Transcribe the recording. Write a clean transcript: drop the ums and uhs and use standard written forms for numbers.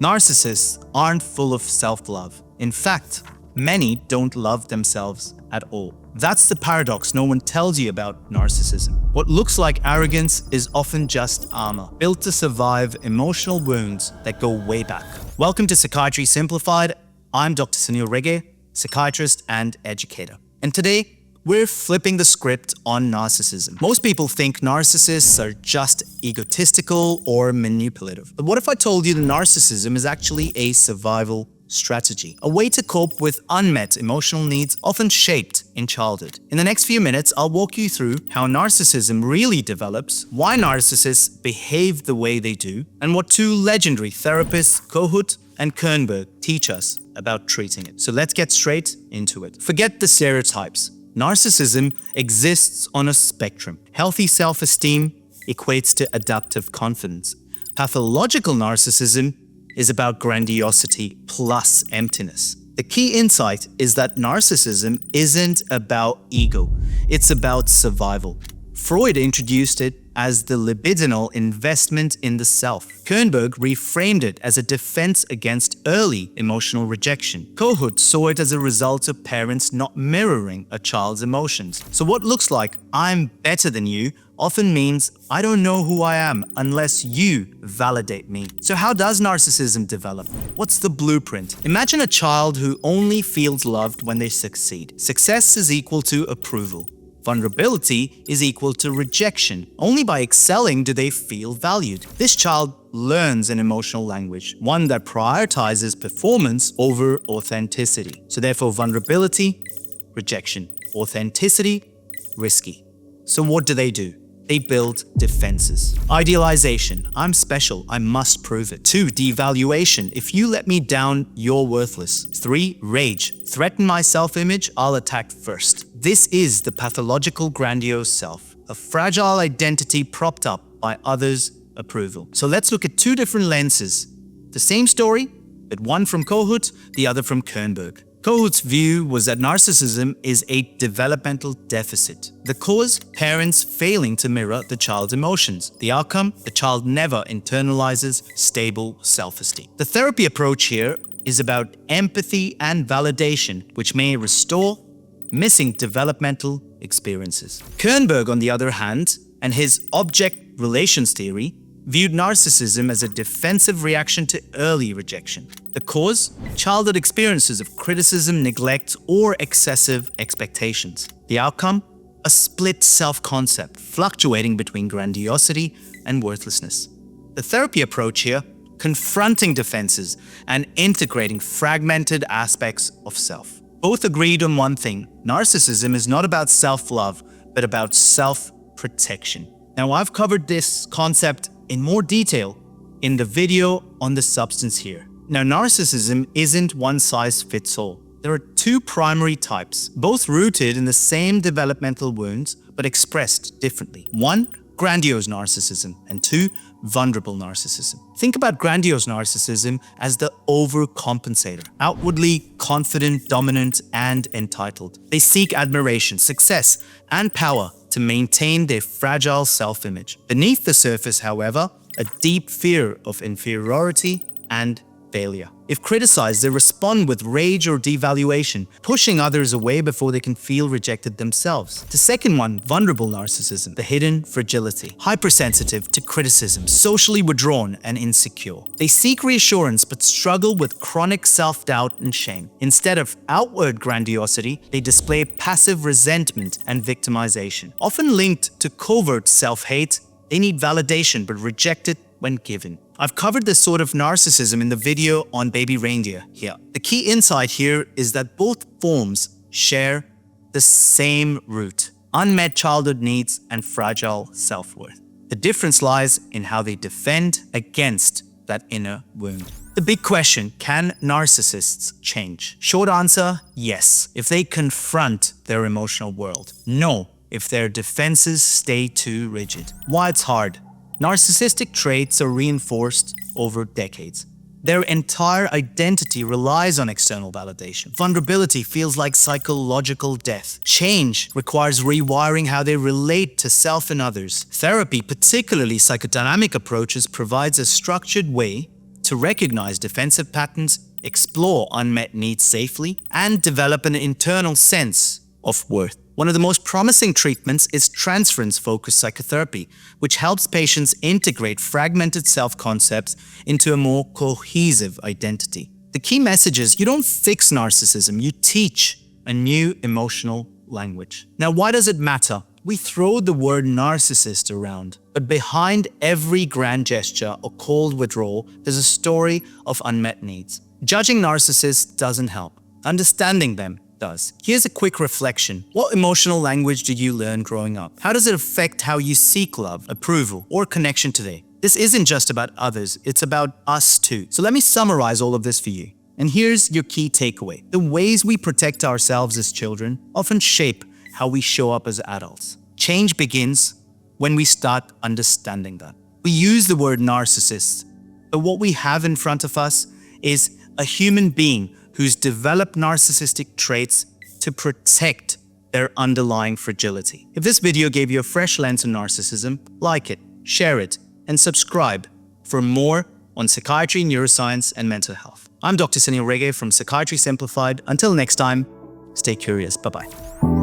Narcissists aren't full of self-love. In fact, many don't love themselves at all. That's the paradox no one tells you about narcissism. What looks like arrogance is often just armor, built to survive emotional wounds that go way back. Welcome to Psychiatry Simplified. I'm Dr. Sanil Rege, psychiatrist and educator. And today, we're flipping the script on narcissism. Most people think narcissists are just egotistical or manipulative. But what if I told you that narcissism is actually a survival strategy, a way to cope with unmet emotional needs often shaped in childhood? In the next few minutes, I'll walk you through how narcissism really develops, why narcissists behave the way they do, and what two legendary therapists, Kohut and Kernberg, teach us about treating it. So let's get straight into it. Forget the stereotypes. Narcissism exists on a spectrum. Healthy self-esteem equates to adaptive confidence. Pathological narcissism is about grandiosity plus emptiness. The key insight is that narcissism isn't about ego, it's about survival. Freud introduced it as the libidinal investment in the self. Kernberg reframed it as a defense against early emotional rejection. Kohut saw it as a result of parents not mirroring a child's emotions. So what looks like "I'm better than you" often means "I don't know who I am unless you validate me." So how does narcissism develop? What's the blueprint? Imagine a child who only feels loved when they succeed. Success is equal to approval. Vulnerability is equal to rejection. Only by excelling do they feel valued. This child learns an emotional language, one that prioritizes performance over authenticity. So therefore, vulnerability, rejection. Authenticity, risky. So what do? They build defenses. Idealization. I'm special. I must prove it. 2. Devaluation. If you let me down, you're worthless. 3. Rage. Threaten my self-image, I'll attack first. This is the pathological grandiose self, a fragile identity propped up by others' approval. So let's look at two different lenses. The same story, but one from Kohut, the other from Kernberg. Kohut's view was that narcissism is a developmental deficit. The cause? Parents failing to mirror the child's emotions. The outcome? The child never internalizes stable self-esteem. The therapy approach here is about empathy and validation, which may restore missing developmental experiences. Kernberg, on the other hand, and his object relations theory, viewed narcissism as a defensive reaction to early rejection. The cause? Childhood experiences of criticism, neglect, or excessive expectations. The outcome? A split self-concept, fluctuating between grandiosity and worthlessness. The therapy approach here, confronting defenses and integrating fragmented aspects of self. Both agreed on one thing: narcissism is not about self-love, but about self-protection. Now, I've covered this concept in more detail in the video on the substance here. Now, narcissism isn't one size fits all. There are two primary types, both rooted in the same developmental wounds, but expressed differently. 1. Grandiose narcissism, and 2. Vulnerable narcissism. Think about grandiose narcissism as the overcompensator, outwardly confident, dominant, and entitled. They seek admiration, success, and power to maintain their fragile self-image. Beneath the surface, however, a deep fear of inferiority and failure. If criticized, they respond with rage or devaluation, pushing others away before they can feel rejected themselves. The second one, vulnerable narcissism, the hidden fragility. Hypersensitive to criticism, socially withdrawn and insecure. They seek reassurance but struggle with chronic self-doubt and shame. Instead of outward grandiosity, they display passive resentment and victimization. Often linked to covert self-hate, they need validation but reject it when given. I've covered this sort of narcissism in the video on baby reindeer here. The key insight here is that both forms share the same root: unmet childhood needs and fragile self-worth. The difference lies in how they defend against that inner wound. The big question: can narcissists change? Short answer: yes, if they confront their emotional world. No, if their defenses stay too rigid. Why it's hard? Narcissistic traits are reinforced over decades. Their entire identity relies on external validation. Vulnerability feels like psychological death. Change requires rewiring how they relate to self and others. Therapy, particularly psychodynamic approaches, provides a structured way to recognize defensive patterns, explore unmet needs safely, and develop an internal sense of worth. One of the most promising treatments is transference-focused psychotherapy, which helps patients integrate fragmented self-concepts into a more cohesive identity. The key message is you don't fix narcissism, you teach a new emotional language. Now, why does it matter? We throw the word narcissist around, but behind every grand gesture or cold withdrawal, there's a story of unmet needs. Judging narcissists doesn't help. Understanding them does. Here's a quick reflection. What emotional language did you learn growing up? How does it affect how you seek love, approval, or connection today? This isn't just about others, it's about us too. So let me summarize all of this for you. And here's your key takeaway. The ways we protect ourselves as children often shape how we show up as adults. Change begins when we start understanding that. We use the word narcissist, but what we have in front of us is a human being who's developed narcissistic traits to protect their underlying fragility. If this video gave you a fresh lens on narcissism, like it, share it, and subscribe for more on psychiatry, neuroscience, and mental health. I'm Dr. Sanil Rege from Psychiatry Simplified. Until next time, stay curious. Bye-bye.